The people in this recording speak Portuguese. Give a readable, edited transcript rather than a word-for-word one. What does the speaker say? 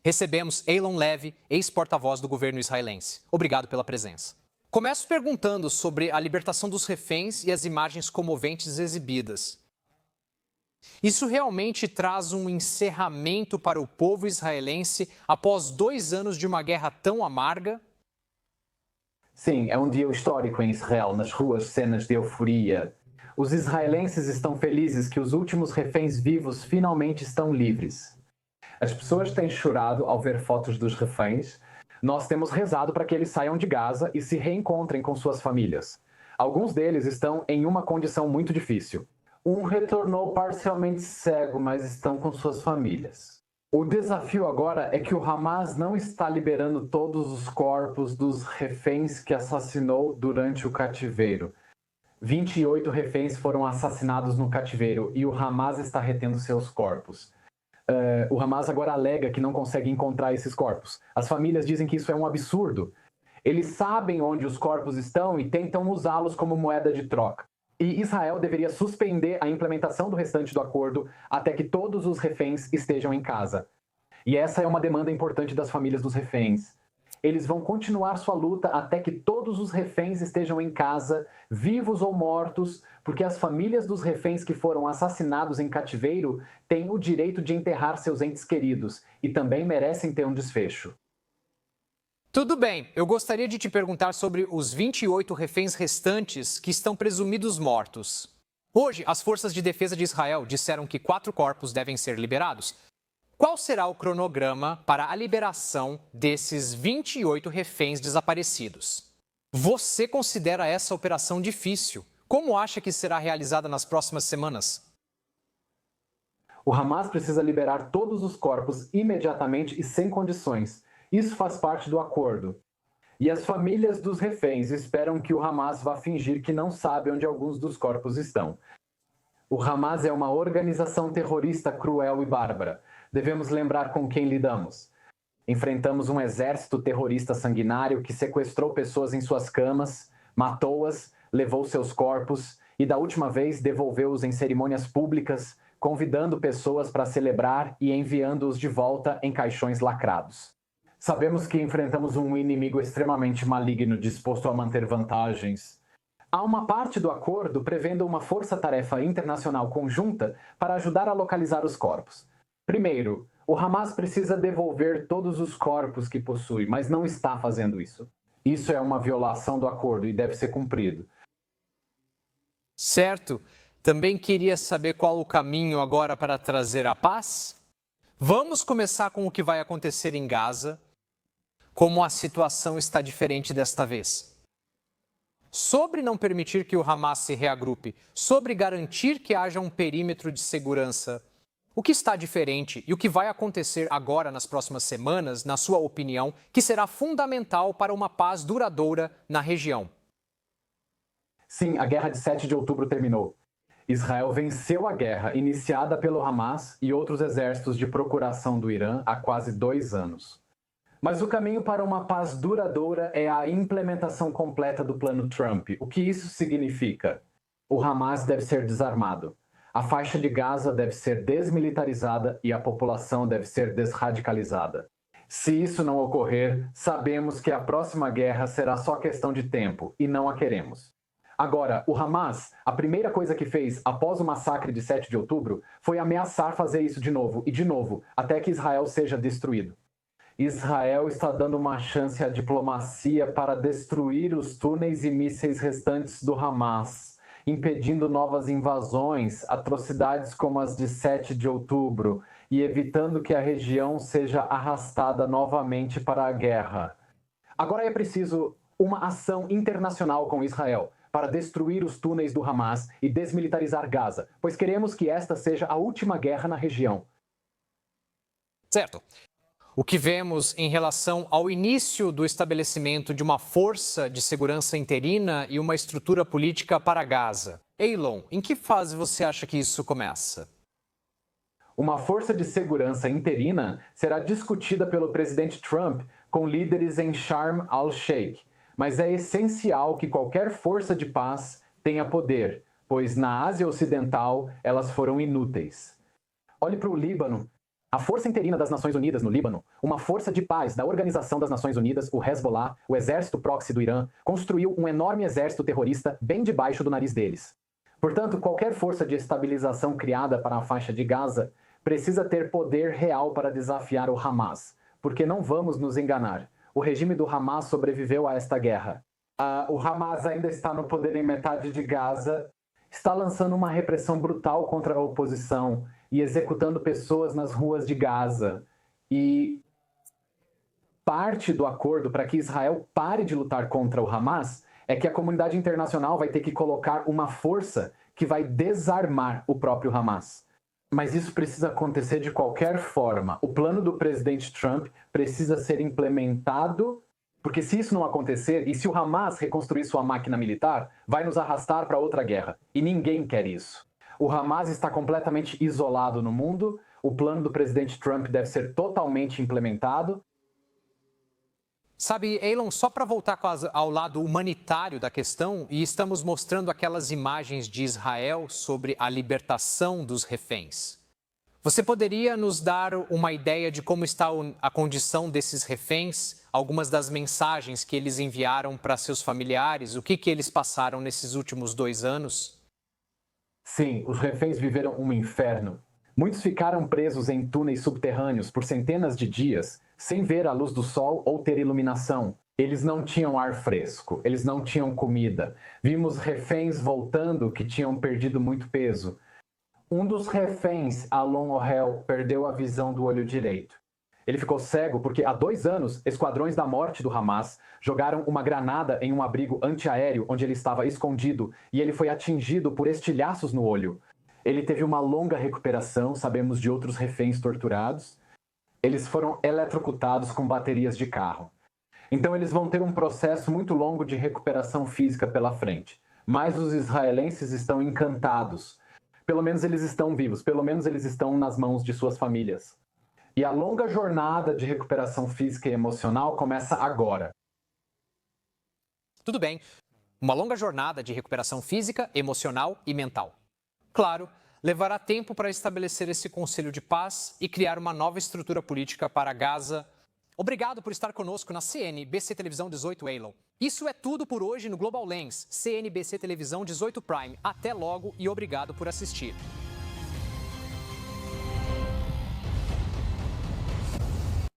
recebemos Eylon Levy, ex-porta-voz do governo israelense. Obrigado pela presença. Começo perguntando sobre a libertação dos reféns e as imagens comoventes exibidas. Isso realmente traz um encerramento para o povo israelense após 2 anos de uma guerra tão amarga? Sim, é um dia histórico em Israel, nas ruas cenas de euforia. Os israelenses estão felizes que os últimos reféns vivos finalmente estão livres. As pessoas têm chorado ao ver fotos dos reféns. Nós temos rezado para que eles saiam de Gaza e se reencontrem com suas famílias. Alguns deles estão em uma condição muito difícil. Um retornou parcialmente cego, mas estão com suas famílias. O desafio agora é que o Hamas não está liberando todos os corpos dos reféns que assassinou durante o cativeiro. 28 reféns foram assassinados no cativeiro e o Hamas está retendo seus corpos. O Hamas agora alega que não consegue encontrar esses corpos. As famílias dizem que isso é um absurdo. Eles sabem onde os corpos estão e tentam usá-los como moeda de troca. E Israel deveria suspender a implementação do restante do acordo até que todos os reféns estejam em casa. E essa é uma demanda importante das famílias dos reféns. Eles vão continuar sua luta até que todos os reféns estejam em casa, vivos ou mortos, porque as famílias dos reféns que foram assassinados em cativeiro têm o direito de enterrar seus entes queridos e também merecem ter um desfecho. Tudo bem, eu gostaria de te perguntar sobre os 28 reféns restantes que estão presumidos mortos. Hoje, as forças de defesa de Israel disseram que 4 corpos devem ser liberados. Qual será o cronograma para a liberação desses 28 reféns desaparecidos? Você considera essa operação difícil? Como acha que será realizada nas próximas semanas? O Hamas precisa liberar todos os corpos imediatamente e sem condições. Isso faz parte do acordo. E as famílias dos reféns esperam que o Hamas vá fingir que não sabe onde alguns dos corpos estão. O Hamas é uma organização terrorista cruel e bárbara. Devemos lembrar com quem lidamos. Enfrentamos um exército terrorista sanguinário que sequestrou pessoas em suas camas, matou-as, levou seus corpos e, da última vez, devolveu-os em cerimônias públicas, convidando pessoas para celebrar e enviando-os de volta em caixões lacrados. Sabemos que enfrentamos um inimigo extremamente maligno disposto a manter vantagens. Há uma parte do acordo prevendo uma força-tarefa internacional conjunta para ajudar a localizar os corpos. Primeiro, o Hamas precisa devolver todos os corpos que possui, mas não está fazendo isso. Isso é uma violação do acordo e deve ser cumprido. Certo. Também queria saber qual o caminho agora para trazer a paz? Vamos começar com o que vai acontecer em Gaza. Como a situação está diferente desta vez? Sobre não permitir que o Hamas se reagrupe, sobre garantir que haja um perímetro de segurança, o que está diferente e o que vai acontecer agora nas próximas semanas, na sua opinião, que será fundamental para uma paz duradoura na região? Sim, a guerra de 7 de outubro terminou. Israel venceu a guerra iniciada pelo Hamas e outros exércitos de procuração do Irã há quase 2 anos. Mas o caminho para uma paz duradoura é a implementação completa do Plano Trump. O que isso significa? O Hamas deve ser desarmado. A faixa de Gaza deve ser desmilitarizada e a população deve ser desradicalizada. Se isso não ocorrer, sabemos que a próxima guerra será só questão de tempo e não a queremos. Agora, o Hamas, a primeira coisa que fez após o massacre de 7 de outubro foi ameaçar fazer isso de novo e de novo, até que Israel seja destruído. Israel está dando uma chance à diplomacia para destruir os túneis e mísseis restantes do Hamas, impedindo novas invasões, atrocidades como as de 7 de outubro e evitando que a região seja arrastada novamente para a guerra. Agora é preciso uma ação internacional com Israel para destruir os túneis do Hamas e desmilitarizar Gaza, pois queremos que esta seja a última guerra na região. Certo. O que vemos em relação ao início do estabelecimento de uma força de segurança interina e uma estrutura política para Gaza. Eylon, em que fase você acha que isso começa? Uma força de segurança interina será discutida pelo presidente Trump com líderes em Sharm el-Sheikh, mas é essencial que qualquer força de paz tenha poder, pois na Ásia Ocidental elas foram inúteis. Olhe para o Líbano. A Força Interina das Nações Unidas no Líbano, uma força de paz da Organização das Nações Unidas, o Hezbollah, o exército proxy do Irã, construiu um enorme exército terrorista bem debaixo do nariz deles. Portanto, qualquer força de estabilização criada para a faixa de Gaza precisa ter poder real para desafiar o Hamas, porque não vamos nos enganar. O regime do Hamas sobreviveu a esta guerra. O Hamas ainda está no poder em metade de Gaza, está lançando uma repressão brutal contra a oposição e executando pessoas nas ruas de Gaza. E parte do acordo para que Israel pare de lutar contra o Hamas é que a comunidade internacional vai ter que colocar uma força que vai desarmar o próprio Hamas. Mas isso precisa acontecer de qualquer forma. O plano do presidente Trump precisa ser implementado, porque se isso não acontecer, e se o Hamas reconstruir sua máquina militar, vai nos arrastar para outra guerra. E ninguém quer isso. O Hamas está completamente isolado no mundo, o plano do presidente Trump deve ser totalmente implementado. Sabe, Elon, só para voltar ao lado humanitário da questão, e estamos mostrando aquelas imagens de Israel sobre a libertação dos reféns. Você poderia nos dar uma ideia de como está a condição desses reféns, algumas das mensagens que eles enviaram para seus familiares, o que eles passaram nesses últimos 2 anos? Sim, os reféns viveram um inferno. Muitos ficaram presos em túneis subterrâneos por centenas de dias, sem ver a luz do sol ou ter iluminação. Eles não tinham ar fresco, eles não tinham comida. Vimos reféns voltando que tinham perdido muito peso. Um dos reféns, Alon Ohel, perdeu a visão do olho direito. Ele ficou cego porque há 2 anos, esquadrões da morte do Hamas jogaram uma granada em um abrigo antiaéreo onde ele estava escondido e ele foi atingido por estilhaços no olho. Ele teve uma longa recuperação, sabemos de outros reféns torturados. Eles foram eletrocutados com baterias de carro. Então eles vão ter um processo muito longo de recuperação física pela frente. Mas os israelenses estão encantados. Pelo menos eles estão vivos, pelo menos eles estão nas mãos de suas famílias. E a longa jornada de recuperação física e emocional começa agora. Tudo bem. Uma longa jornada de recuperação física, emocional e mental. Claro, levará tempo para estabelecer esse conselho de paz e criar uma nova estrutura política para Gaza. Obrigado por estar conosco na CNBC Televisão 18, Elon. Isso é tudo por hoje no Global Lens, CNBC Televisão 18 Prime. Até logo e obrigado por assistir.